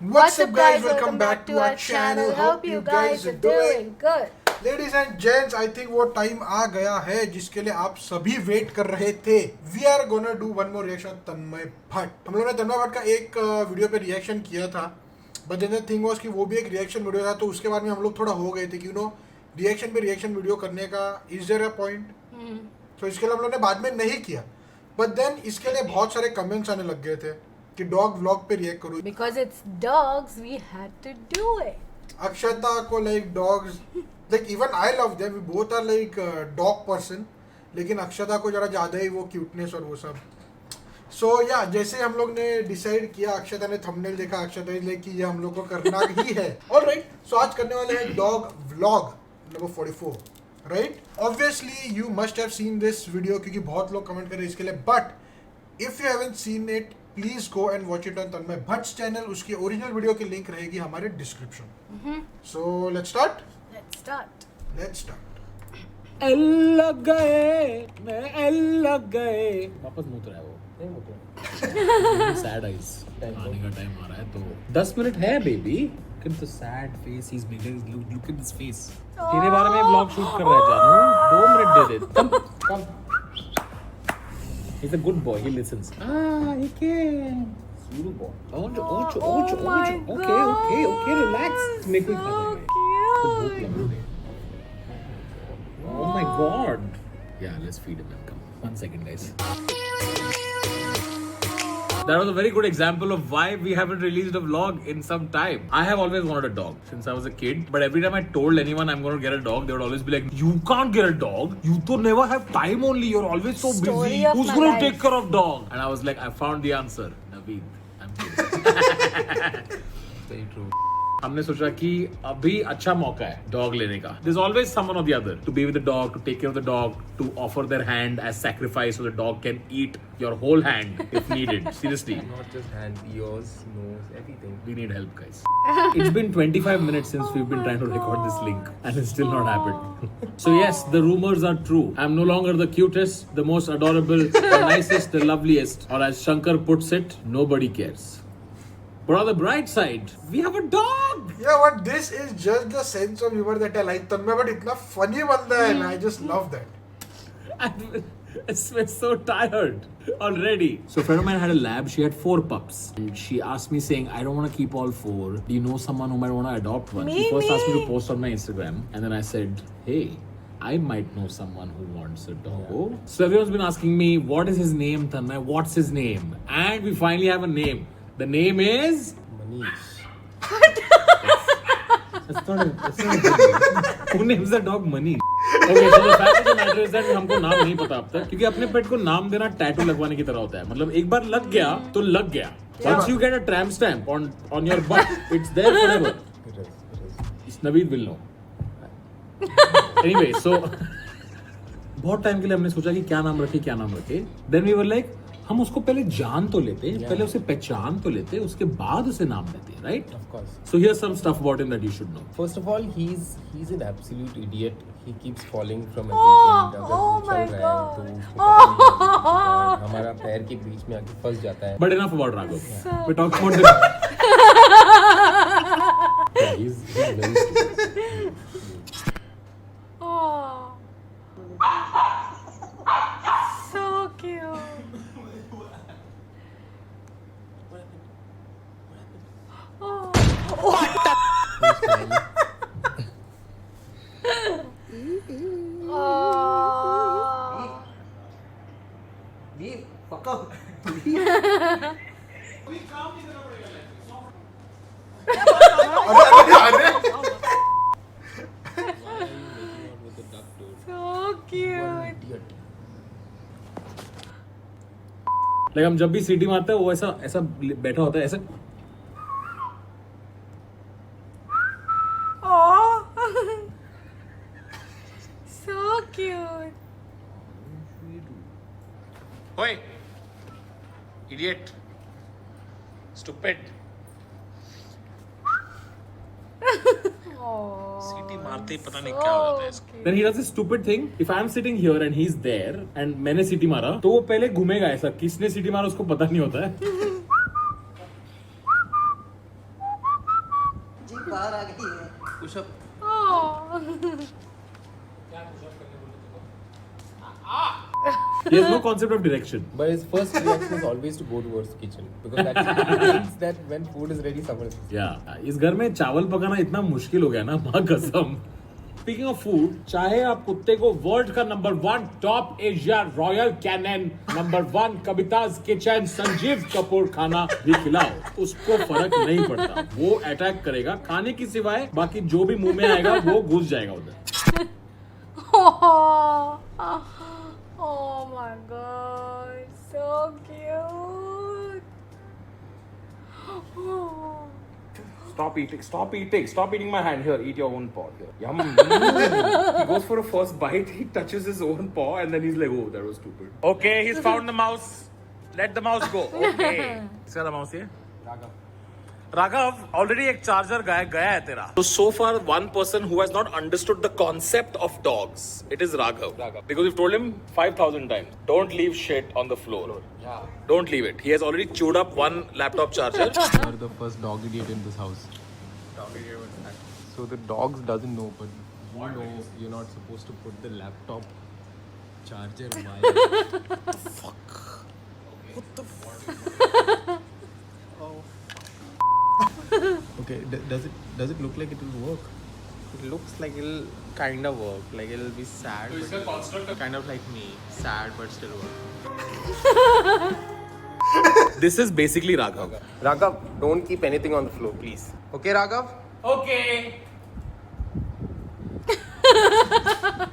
What's up guys, welcome back to our channel. Hope you guys are doing good. Ladies and gents, I think वो time आ गया है जिसके लिए आप सभी वेट कर रहे थे. We are gonna do one more reaction तन्मय भट्ट. हम लोगों ने तन्मय भट्ट का एक वीडियो पे रिएक्शन किया था. But then the thing was कि वो भी एक रिएक्शन वीडियो था, तो उसके बाद में हम लोग थोड़ा हो गए थे कि रिएक्शन पे रिएक्शन वीडियो करने का इज देयर अ पॉइंट. तो इसके लिए हम लोगों ने बाद में नहीं किया. बट देन इसके लिए बहुत सारे कमेंट्स आने लग गए थे कि डॉग व्लॉग पे रिएक्ट करो. Because it's dogs, we had to do it. Akshata को like dogs, like even I love them, we both are like dog person, लेकिन अक्षता को जरा ज़्यादा ही वो क्यूटनेस और वो सब. सो या जैसे हम लोग ने डिसाइड किया, अक्षता ने थंबनेल देखा, अक्षता इज लाइक कि ये हम लोग को करना ही है. ऑलराइट, सो आज करने वाले हैं dog vlog number 44. Right, obviously you must have seen this video क्योंकि बहुत लोग कमेंट कर रहे हैं इसके लिए. But if you haven't seen it, please go and watch it on Tanmay Bhatt channel. उसकी ओरिजिनल वीडियो की लिंक रहेगी हमारे description. So let's start. Let's start. L लग गए, मैं एल लग गए. वापस मुंह तो है वो. नहीं मुंह तो. Sad eyes. आने का टाइम आ रहा है तो 10 मिनट है baby. Look at the sad face he's making. Look at his face. तेरे बारे में व्लॉग शूट कर रहा है जानू. 2 minute they they. Come. He's a good boy. He listens. He can. Sweet boy. Okay. Relax. मेरे को ही खा जाएगा. तो भूख लग रही है. Oh my God. Yeah, let's feed him. Come. 1 second, guys. That was a very good example of why we haven't released a vlog in some time. I have always wanted a dog since I was a kid, but every time I told anyone I'm going to get a dog, they would always be like, "You can't get a dog. You to never have time only. You're always so Story busy. of Who's my going to life." take care of dog?" And I was like, I found the answer. Naveed. I'm kidding. Very true. हमने सोचा कि अभी अच्छा मौका है dog लेने का. There's always someone or the other to be with the dog, to take care of the dog, to offer their hand as sacrifice so the dog can eat your whole hand if needed. Seriously. Not just hand, ears, nose, everything. We need help, guys. It's been 25 minutes since we've been trying to record this link and it's still not happened. So yes, the rumors are true. I'm no longer the cutest, the most adorable, the nicest, the loveliest. Or as Shankar puts it, nobody cares. But on the bright side, we have a dog! Yeah, but this is just the sense of humor that I like. तन्मय भट्ट इतना funny बंदा है, and I just love that. I'm so tired already. So a friend of mine had a lab. She had 4 pups. And she asked me saying, I don't want to keep all 4. Do you know someone who might want to adopt one? She first asked me to post on my Instagram. And then I said, hey, I might know someone who wants a dog. So everyone's been asking me, what is his name, Tanmay? What's his name? And we finally have a name. The name is... Manish. That's not a Who names the dog Manish? Okay, so the fact of the matter is that हमको नाम नहीं पता अब तक, क्योंकि अपने पेट को नाम देना टैटू लगवाने की तरह होता है. मतलब एक बार लग गया तो लग गया. Once you get a tramp stamp on your butt, it's there forever. It is. Naveed will know. Anyway, so बहुत टाइम के लिए हमने सोचा कि क्या नाम रखे. Then we were like, हम उसको पहले जान तो लेते, पहले उसे पहचान तो लेते, उसके बाद उसे नाम देते, right? Of course. So here's some stuff about him that you should know. First of all, he's an absolute idiot. He keeps falling from everything. अगर oh वो चल my रहा है तो God. उसको पता नहीं लगता. हमारा पैर के बीच में आके फंस जाता है. But enough about Raghav. We talk about him. Yeah, he's very cute. Oh. So cute. Oh. He's tiny. Oh. अरे With the duck dude. So cute. Idiot. Like हम जब भी सीटी मारते हैं वो ऐसा बैठा होता है ऐसा. Oh. So cute. Oi, idiot, stupid. Oh. सीटी मारते ही पता नहीं क्या हो जाता है इसको. Then he does this stupid thing. If I am sitting here and he's there and मैंने सीटी मारा तो वो पहले घूमेगा ऐसा. किसने सीटी मारा उसको पता नहीं होता है. बाहर आ गई है। Push up. Oh. He has no concept of direction. But his first reaction is always to go towards the kitchen because that he thinks that when food is ready, someone is. Yeah. इस घर में चावल पकाना इतना मुश्किल हो गया ना, माँ कसम. Speaking of food, चाहे आप कुत्ते को वर्ल्ड का number 1 top Asia Royal Canin number 1 Kavita's kitchen Sanjeev Kapoor खाना भी खिलाओ, उसको फर्क नहीं पड़ता. वो अटैक करेगा खाने की सिवाय, बाकी जो भी मुंह में आएगा वो घुस जाएगा उधर. Oh. Oh my god. So cute. Oh. Stop eating my hand. Here, eat your own paw. Here. Yum. He goes for a first bite, he touches his own paw and then he's like, oh, that was stupid. Okay, he's found the mouse. Let the mouse go. Okay. What's the mouse here? Raghav, already एक charger गया है तेरा. So far, one person who has not understood the concept of dogs, it is Raghav. Because we've told him 5,000 times, don't leave shit on the floor. Yeah. Don't leave it. He has already chewed up one laptop charger. You're the first dog idiot in this house. Dog idiot was that. So the dogs doesn't know, but you know you're not supposed to put the laptop charger while. Okay, does it look like it will work? It looks like it'll kind of work. Like it'll be sad. But kind of like me. Sad but still work. This is basically Raghav. Raghav, don't keep anything on the floor, please. Okay, Raghav? Okay.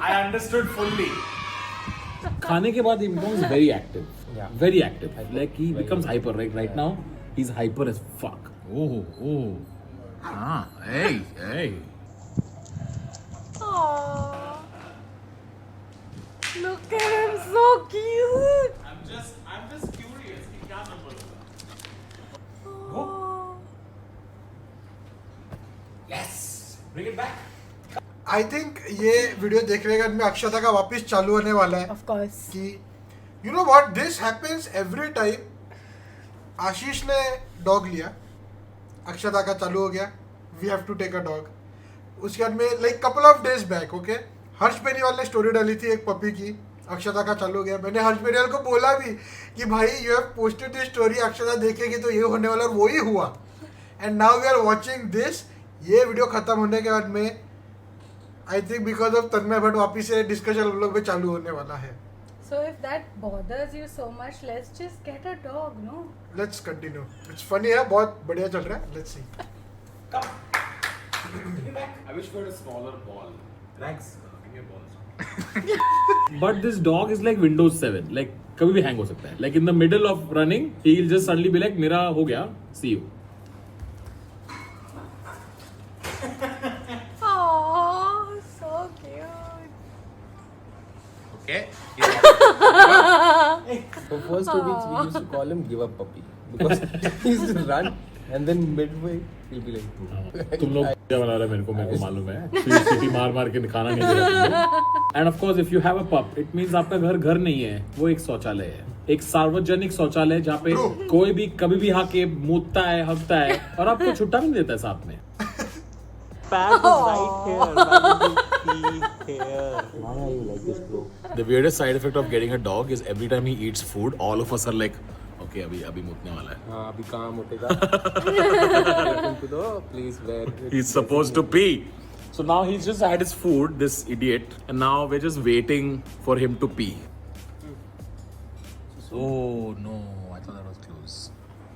I understood fully. खाने के बाद he becomes very active. Yeah. Very active. Like he becomes hyper. Like right now, he's hyper as fuck. Oh. Ah, hey. Aww. Look at him, so cute. I'm just curious. कि क्या number Oh. Yes. Bring it back. I think ये video देखने के बाद में अक्षता का वापस चालू होने वाला है Of course. कि you know what this happens every time. Ashish ने डॉग लिया, अक्षता का चालू हो गया, we have to take a dog. उसके बाद में like couple of days back okay Harsh Beniwal ने स्टोरी डाली थी एक पपी की, अक्षता का चालू हो गया. मैंने हर्ष बेनीवाल को बोला भी कि भाई you have posted this story, Akshata देखेगी तो ये होने वाला, और वो ही हुआ. And now we are watching this. ये वीडियो खत्म होने के बाद में I think because of Tanmay Bhatt वापिस से डिस्कशन हम लोग में चालू होने वाला है. So if that bothers you so much, let's just get a dog, no? Let's continue. It's funny है, बहुत बढ़िया चल रहा है. Let's see. I wish we had a smaller ball. Rags, give me a ball. But this dog is like Windows 7. Like कभी भी hang हो सकता है. Like in the middle of running, he'll just suddenly be like, मेरा हो गया, see you. Oh, so cute. Okay. For first 2 weeks, we used to call him give up puppy because he used to run and then midway he'll be like. तुम लोग क्या बना रहे हैं मेरे को मालूम है. सीटी मार के खाना नहीं दे रहे. And of course, if you have a pup, it means आपका घर नहीं है, वो एक शौचालय है. एक सार्वजनिक शौचालय जहाँ पे कोई भी कभी भी आके मुतता है, हंसता है और आपको छुट्टा भी नहीं देता है साथ में. Pat is right here. Pat is here. Why are you like this, bro? The weirdest side effect of getting a dog is every time he eats food, all of us are like, okay, अभी मुतने वाला है. हाँ अभी कहाँ मुतेगा? Get into the place where He's supposed to pee. So now he's just had his food, this idiot, and now we're just waiting for him to pee. Oh no, I thought that was close.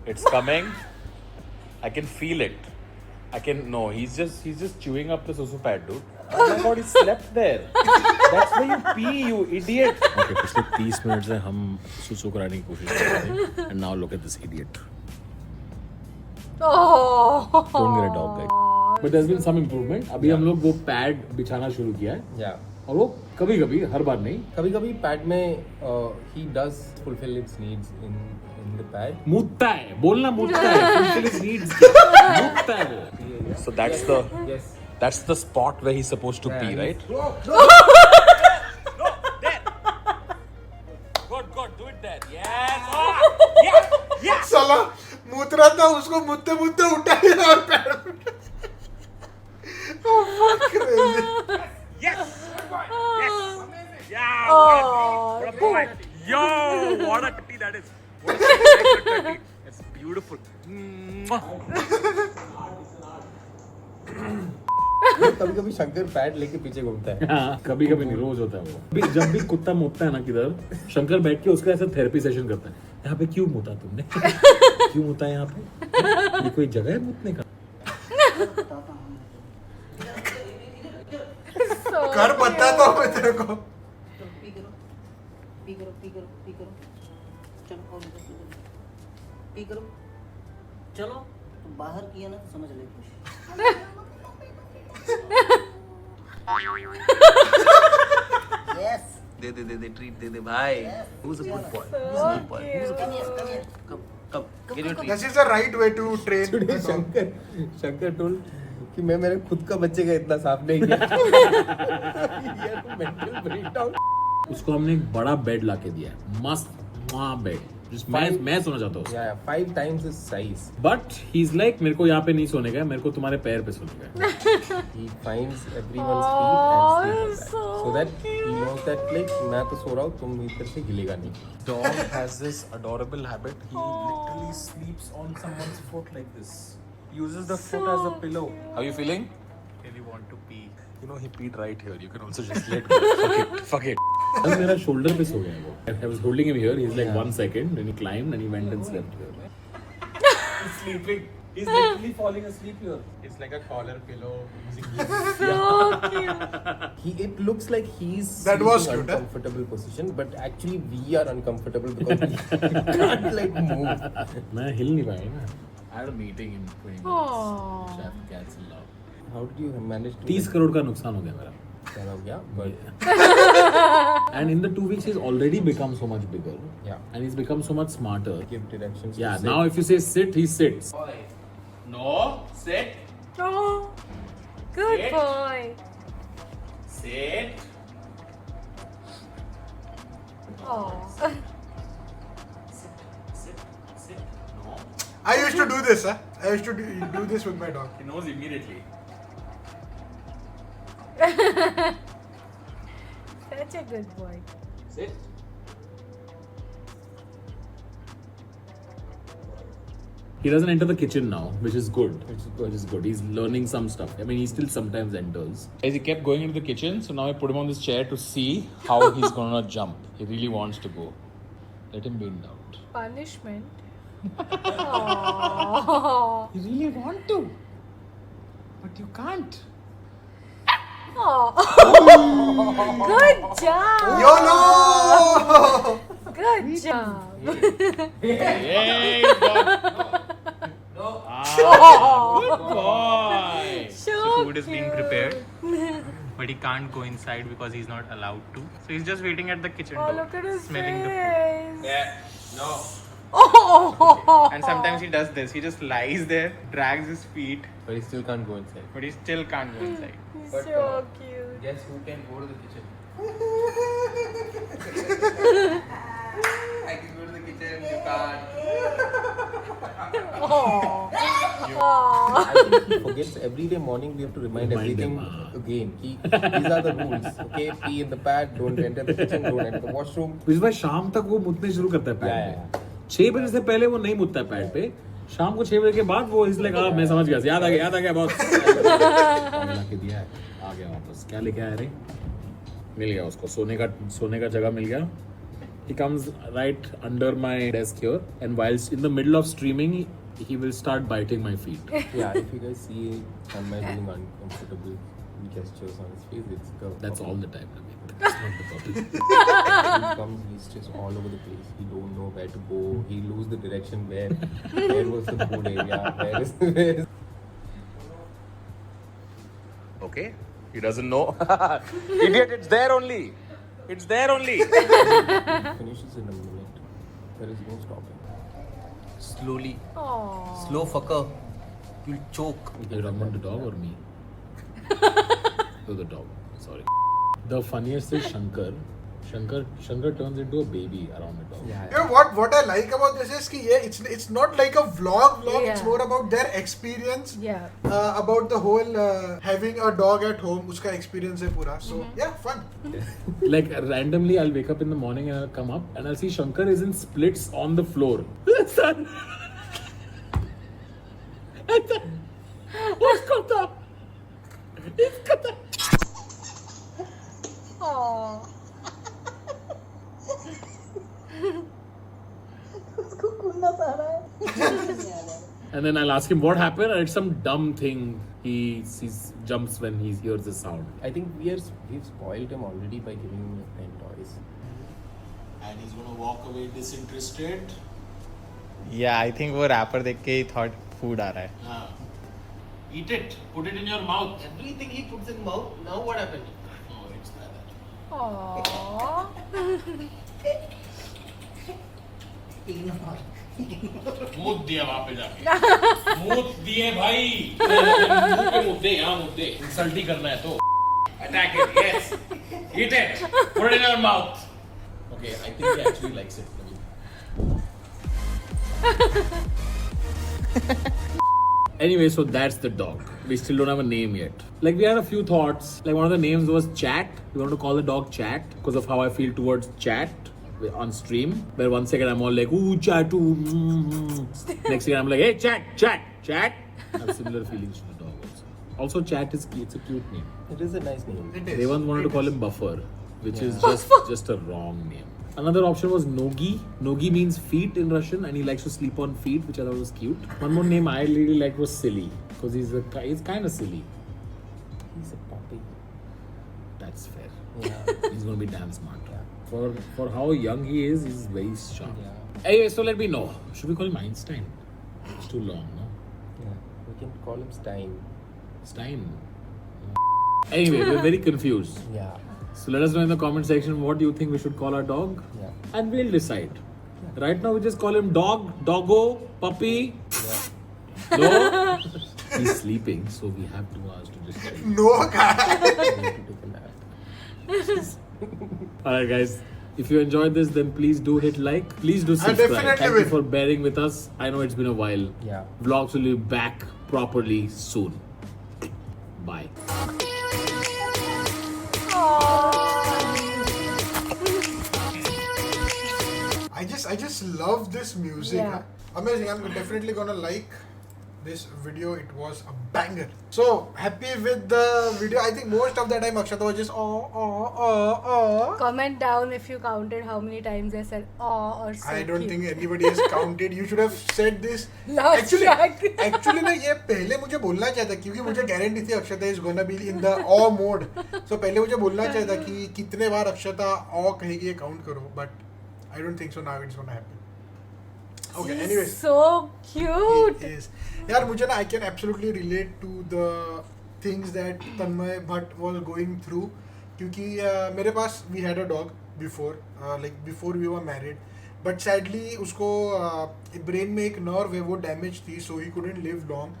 It's coming. I can feel it. No, he's just chewing up the susu pad, dude. Oh my god, he slept there. That's where you pee, you idiot. Okay, पिछले 30 minute से हम सुसु कराने की कोशिश कर रहे हैं. And now look at this idiot. Oh. Don't get a dog, guys. But there's been some improvement. अभी हम लोग वो पैड बिछाना शुरू किया है. yeah. और वो कभी-कभी, हर बार नहीं. कभी-कभी पैड में he does fulfill its needs in the pad. मुतता है, बोलना मुतता है. Fulfill his needs. मुतता है वो. So that's the spot where he's supposed to pee, right? Good, do it there. Yes. साला मूत रहा था, उसको मुत्ते उठा लिया और पैर कभी कभी शंकर पैड लेके पीछे घूमता है. हाँ, कभी कभी नहीं, रोज होता है वो. जब भी कुत्ता मुतता है ना किधर, शंकर बैठ के उसका ऐसा थेरेपी सेशन करता है. यहाँ पे क्यों मुता तुमने? क्यों मुता है यहाँ पे? ये कोई जगह है मुतने का? कर बताता हूँ मैं तेरे को. पी करो चलो और पी करो चलो तो बाहर किया ना तो समझ ले कुछ. यस दे ट्रीट दे दे भाई. Who's a good boy? Who's a good boy? Come here. Come. Get your treat. This is the right way to train. Today Shankar told कि मैं मेरे खुद का बच्चे का इतना साफ नहीं किया. Mental breakdown. उसको हमने एक बड़ा बेड लाके दिया है, मस्त वहाँ बेड, मैं सोना चाहता हूँ. Yeah, 5 times his size. But he is like मेरे को यहाँ पे नहीं सोने का, मेरे को तुम्हारे पैर पे सोने का. He finds everyone's feet and sleeps on that. So that he knows that like मैं तो सो रहा हूँ, तुम इधर से गिलेगा नहीं. Dog has this adorable habit. He literally sleeps on someone's foot like this. Uses the foot as a pillow. How you feeling? Really want to pee. You know he peed right here. You can also just let go. Fuck it. अब मेरा shoulder पे सो गया है वो. I was holding him here. He's like 1 second. Then he climbed and he went and slept here. He's sleeping. He's literally falling asleep here. It's like a collar pillow. It looks like he's That was sleeping cute, huh? uncomfortable position, but actually we are uncomfortable because we can't like move. मैं हिल नहीं पाया ना. I had a meeting in 20 minutes. Aww. Chef cats in love. How did you manage to 30 crore का नुकसान हो गया मेरा. क्या हो गया? But And in the 2 weeks he's already become so much bigger. Yeah. And he's become so much smarter. give directions. to Yeah, sit. now if you say sit, he sits. No, sit, Oh, good Sit. boy. sit. Oh. Sit. No. I used to do this, huh? I used to do this with my dog. He knows immediately. Such a good boy. Sit. He doesn't enter the kitchen now, which is good. Which is good. He's learning some stuff. I mean, he still sometimes enters. As he kept going into the kitchen, so now I put him on this chair to see how he's gonna jump. He really wants to go. Let him be in doubt. Punishment. Oh. You really want to, but you can't. Good job. YOLO! Good job. Hey, good boy. So Food is being cute. prepared, but he can't go inside because he's not allowed to. So he's just waiting at the kitchen Oh, door, look at his smelling the food. face. No. Oh. And sometimes he does this. He just lies there, drags his feet, But he still can't go inside. but he still can't go inside. He's But, so cute. Guess who can go to the kitchen? I can go to the kitchen. You can't. Oh. I think he forgets every day morning. We have to remind Remind everything him, again. These are the rules. Okay, pee in the pad. Don't enter the kitchen. Don't enter the washroom. इस बार शाम तक वो मुतने शुरू करता है pad पे. 6 बजे से पहले वो नहीं मुतता है पैड पे. शाम को 6 बजे के बाद वो इसलिए कहा मैं समझ गया, याद आ गया बहुत. लाके दिया है, आ गया वापस. क्या लेके आया रे? मिल गया उसको सोने का जगह मिल गया. He comes right under my desk here, and whilst in the middle of streaming, he will start biting my feet. Yeah, if you guys see Tanmay doing uncomfortable gestures on his face, it's the That's all the time. That's not the problem. He comes, he's just all over the place. He don't know where to go. He lose the direction where was the food area, where is Okay, he doesn't know. Idiot! It's there only. It's there only. finishes in a minute. There is no stopping. Slowly. Oh. Slow fucker. You'll choke. You talking about the dog or me? The dog. Sorry. The funniest is Shankar. Shankar turns into a baby around the dog. Yeah. You know what I like about this is कि ये it's not like a vlog. It's Yeah. more about their experience. Yeah. About the whole having a dog at home. उसका experience है पूरा. So yeah, fun. Like randomly, I'll wake up in the morning and I'll come up and I'll see Shankar is in splits on the floor. Son. What's going on? Aww. उसको कूदना सा रहा है. And then I'll ask him what happened, and it's some dumb thing. He jumps when he hears the sound. I think we've spoiled him already by giving him 10 toys. And he's gonna walk away disinterested. Yeah, I think वो rapper देख के ही thought food आ रहा है. Eat it. Put it in your mouth. Everything he puts in mouth. Now what happened? Oh, it's that. Aww. Ignore. मूत दिया वहाँ पे जाके. मूत दिए भाई. मुंह पे मुद्दे यहाँ मुद्दे. इंसल्ट ही करना है तो. Attack it. Yes. Eat it. Put it in your mouth. Okay, I think he actually likes it. Anyway, so that's the dog. We still don't have a name yet. Like, we had a few thoughts. Like, one of the names was Chat. We want to call the dog Chat because of how I feel towards Chat on stream. Where 1 second I'm all like, ooh, Chat, ooh. Next second I'm like, hey, Chat, Chat, Chat. I have similar feelings to the dog also. Also, Chat is it's a cute name. It is a nice name. It is. They once wanted to call him Buffer, which is just a wrong name. Another option was Nogi. Nogi means feet in Russian, and he likes to sleep on feet, which I thought was cute. One more name I really liked was Silly, because he's kind of silly. He's a puppy. That's fair. Yeah. He's gonna be damn smart. For how young he is, he's very sharp. Yeah. Anyway, so let me know. Should we call him Einstein? It's too long, no? Yeah. We can call him Stein. Stein. Anyway, we're very confused. Yeah. So let us know in the comment section what you think we should call our dog, Yeah. and we'll decide. Right now we just call him dog, doggo, puppy. Yeah. No, he's sleeping, so we have 2 hours to decide. No guy. I need to take a nap. Alright, guys. If you enjoyed this, then please do hit like. Please do subscribe. definitely Thank you will. for bearing with us. I know it's been a while. Yeah. Vlogs will be back properly soon. Bye. I just love this music. Yeah. Huh? Amazing. I'm definitely gonna like this video. It was a banger. So happy with the video. I think most of the time Akshata was just oh. Comment down if you counted how many times I said aw or so I don't cute. think anybody has counted. You should have said this. Last track. Actually ना ये पहले मुझे बोलना चाहिए था क्योंकि मुझे guarantee थी अक्षता is gonna be in the awe mode. So पहले मुझे बोलना चाहिए था कि कितने बार अक्षता awe कहेगी ये count करो. But I don't think so. Now it's gonna happen. Okay. He's Anyways. so cute. It is. यार मुझे ना I can absolutely relate to the things that Tanmay Bhatt was going through क्योंकि मेरे पास we had a dog before like before we were married but sadly उसको brain में एक nerve है वो damage थी so he couldn't live long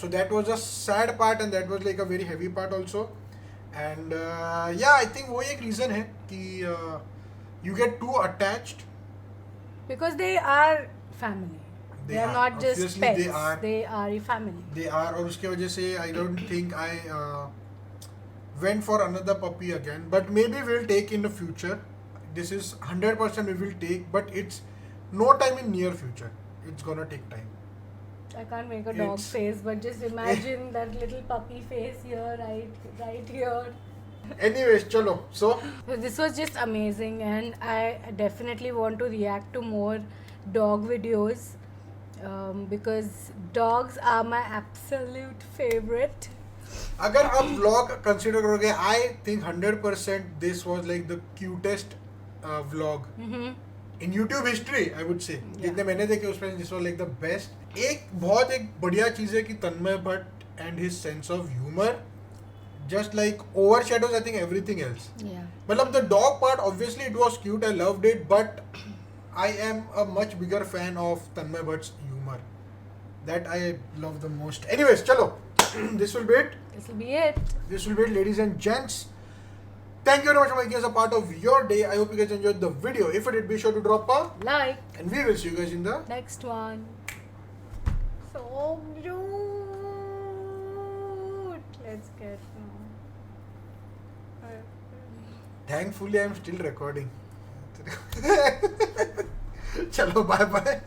so that was a sad part and that was like a very heavy part also and yeah I think वो एक reason है कि you get too attached Because they are family. They are not just obviously pets. They are a family. They are और उसके वजह से I don't think I went for another puppy again but maybe we'll take in the future. This is 100% we will take but it's no time in near future. It's gonna take time. I can't make a dog It's- face, but just imagine that little puppy face here, right here. Anyways, chalo. So So this was just amazing, and I definitely want to react to more dog videos because dogs are my absolute favorite. अगर आप vlog consider करोगे I think 100% this was like the cutest vlog in YouTube history I would say. जितने मैंने देखे उसमें this was like the best. एक बढ़िया चीज़ है कि तन्मय Bhatt and his sense of humor just like overshadows I think everything else. Yeah. मतलब the dog part obviously it was cute I loved it but I am a much bigger fan of Tanmay Bhatt's humor that I love the most. Anyways, chalo. This will be it. This will be it. This will be it, ladies and gents. Thank you very much for making us a part of your day. I hope you guys enjoyed the video. If you did, be sure to drop a Like and we will see you guys in the next one. So cute. Let's get now. Thankfully I am still recording. Chalo, bye bye.